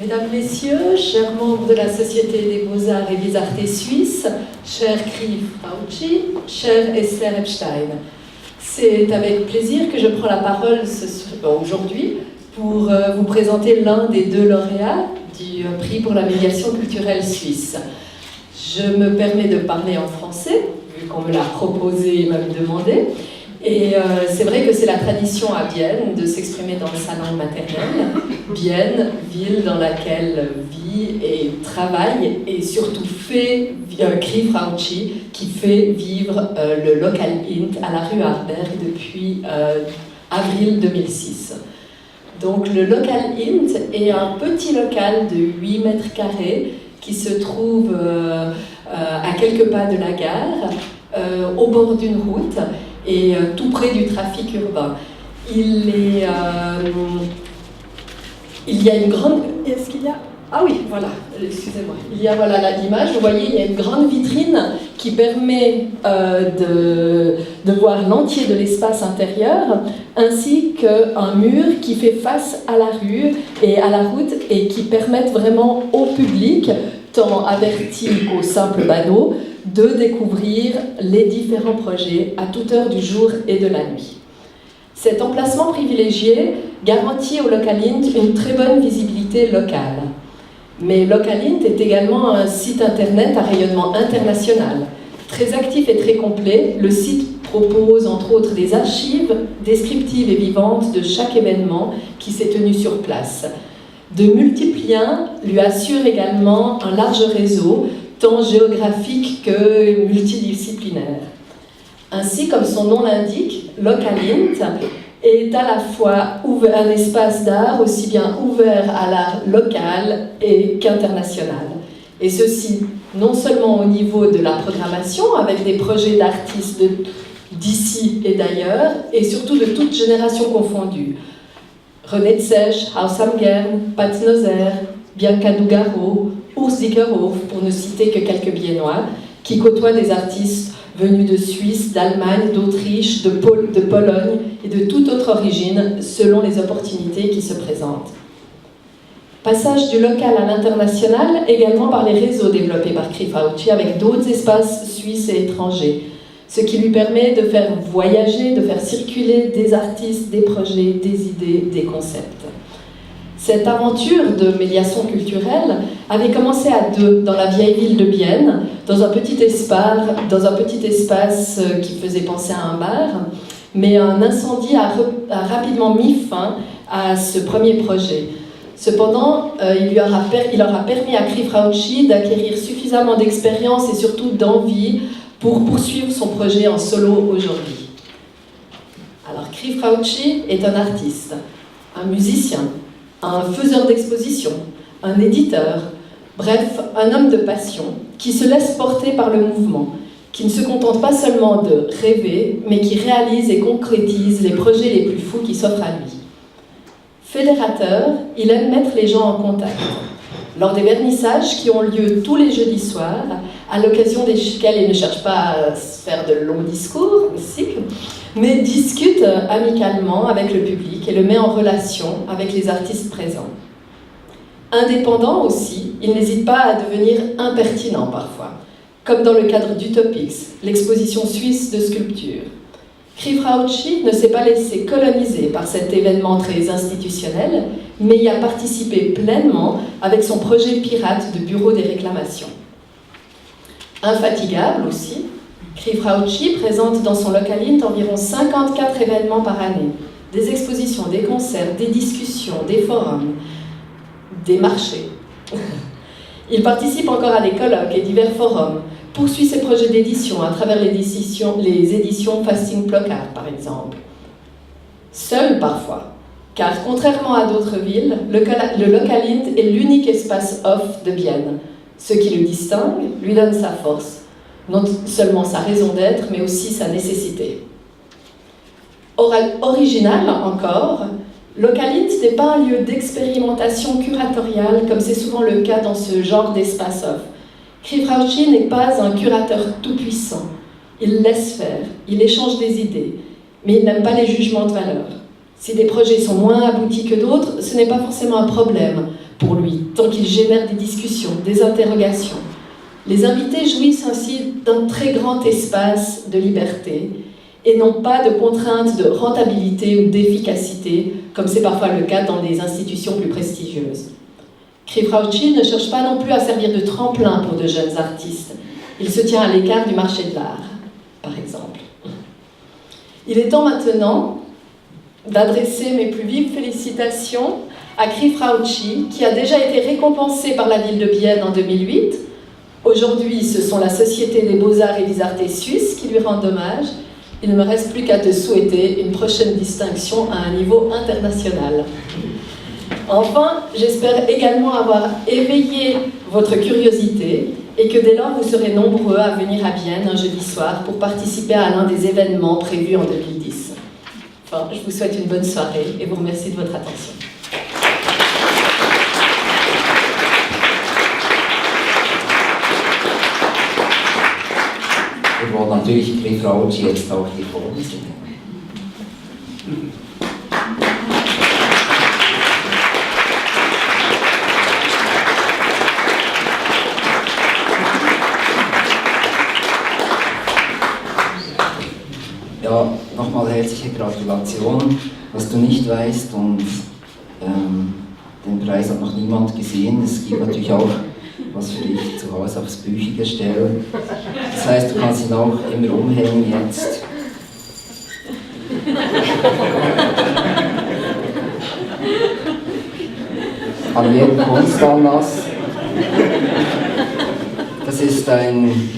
Mesdames, Messieurs, chers membres de la Société des Beaux-Arts et des Arts suisses, cher Kriv Rautschi, cher Esther Epstein, c'est avec plaisir que je prends la parole aujourd'hui pour vous présenter l'un des deux lauréats du prix pour la médiation culturelle suisse. Je me permets de parler en français, vu qu'on me l'a proposé et même demandé. Et c'est vrai que c'est la tradition à Bienne de s'exprimer dans sa langue maternelle. Bienne, ville dans laquelle vit et travaille et surtout fait Kriv Rautschi, qui fait vivre le Local Int à la rue Arberg depuis avril 2006. Donc le Local Int est un petit local de 8 mètres carrés qui se trouve à quelques pas de la gare, au bord d'une route, et tout près du trafic urbain. Il y a une grande... Est-ce qu'il y a... Ah oui, voilà, excusez-moi. Il y a, voilà l'image, vous voyez, il y a une grande vitrine qui permet de voir l'entier de l'espace intérieur, ainsi qu'un mur qui fait face à la rue et à la route et qui permettent vraiment au public, tant averti qu'au simple badaud, de découvrir les différents projets à toute heure du jour et de la nuit. Cet emplacement privilégié garantit au Local Int une très bonne visibilité locale. Mais Local Int est également un site internet à rayonnement international. Très actif et très complet, le site propose entre autres des archives descriptives et vivantes de chaque événement qui s'est tenu sur place. De multiples liens lui assurent également un large réseau, tant géographique que multidisciplinaire. Ainsi, comme son nom l'indique, Local Int est à la fois un espace d'art aussi bien ouvert à l'art local qu'international. Et ceci, non seulement au niveau de la programmation, avec des projets d'artistes d'ici et d'ailleurs, et surtout de toutes générations confondues. René Tsech, Haus am Gern, Pat Nozer, Bianca Dugaro, Urs Dickerhoff, pour ne citer que quelques Biennois, qui côtoient des artistes venus de Suisse, d'Allemagne, d'Autriche, de Pologne et de toute autre origine, selon les opportunités qui se présentent. Passage du local à l'international, également par les réseaux développés par Kriv Rautschi avec d'autres espaces suisses et étrangers, ce qui lui permet de faire voyager, de faire circuler des artistes, des projets, des idées, des concepts. Cette aventure de médiation culturelle avait commencé à deux dans la vieille ville de Bienne, dans un petit espace qui faisait penser à un bar, mais un incendie a rapidement mis fin à ce premier projet. Cependant, il aura permis à Kriv Rautschi d'acquérir suffisamment d'expérience et surtout d'envie pour poursuivre son projet en solo aujourd'hui. Alors, Kriv Rautschi est un artiste, un musicien, un faiseur d'exposition, un éditeur, bref, un homme de passion qui se laisse porter par le mouvement, qui ne se contente pas seulement de rêver, mais qui réalise et concrétise les projets les plus fous qui s'offrent à lui. Fédérateur, il aime mettre les gens en contact. Lors des vernissages qui ont lieu tous les jeudis soirs, à l'occasion desquels il ne cherche pas à faire de longs discours, mais discute amicalement avec le public et le met en relation avec les artistes présents. Indépendant aussi, il n'hésite pas à devenir impertinent parfois, comme dans le cadre d'Utopix, l'exposition suisse de sculpture. Kriv Rautschi ne s'est pas laissé coloniser par cet événement très institutionnel, mais y a participé pleinement avec son projet pirate de bureau des réclamations. Infatigable aussi, Kriv Rautschi présente dans son Local Int environ 54 événements par année, des expositions, des concerts, des discussions, des forums, des marchés. Il participe encore à des colloques et divers forums, poursuit ses projets d'édition à travers les éditions Fasting Placard, par exemple. Seul parfois, car contrairement à d'autres villes, le Local Int est l'unique espace off de Bienne. Ce qui le distingue lui donne sa force, non seulement sa raison d'être, mais aussi sa nécessité. Original encore, Local Int n'est pas un lieu d'expérimentation curatoriale comme c'est souvent le cas dans ce genre d'espace off. Kriv Rautschi n'est pas un curateur tout-puissant. Il laisse faire, il échange des idées, mais il n'aime pas les jugements de valeur. Si des projets sont moins aboutis que d'autres, ce n'est pas forcément un problème. pour lui, tant qu'il génère des discussions, des interrogations. Les invités jouissent ainsi d'un très grand espace de liberté et n'ont pas de contraintes de rentabilité ou d'efficacité, comme c'est parfois le cas dans des institutions plus prestigieuses. CRIF Raucci ne cherche pas non plus à servir de tremplin pour de jeunes artistes. Il se tient à l'écart du marché de l'art, par exemple. Il est temps maintenant d'adresser mes plus vives félicitations à CRIF Raucci, qui a déjà été récompensé par la ville de Bienne en 2008. Aujourd'hui, ce sont la Société des Beaux-Arts et des Arts suisses qui lui rendent hommage. Il ne me reste plus qu'à te souhaiter une prochaine distinction à un niveau international. Enfin, j'espère également avoir éveillé votre curiosité et que dès lors vous serez nombreux à venir à Bienne un jeudi soir pour participer à l'un des événements prévus en 2010. Enfin, je vous souhaite une bonne soirée et vous remercie de votre attention. Wir wollen natürlich CRIF Raucci jetzt auch hier vorstellen. Ja, nochmal herzliche Gratulation, was du nicht weißt und den Preis hat noch niemand gesehen. Es gibt natürlich auch was für dich zu Hause aufs Büchergestell. Das heißt, du kannst ihn auch immer umhängen jetzt. An jedem Kunstanlass. Das ist ein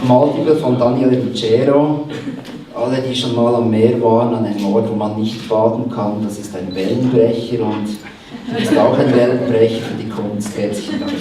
Malbibel von Daniele Ruggiero. Alle, die schon mal am Meer waren, an einem Ort, wo man nicht baden kann, das ist ein Wellenbrecher und du bist auch ein Wellenbrecher für die Kunst. Herzlichen Dank.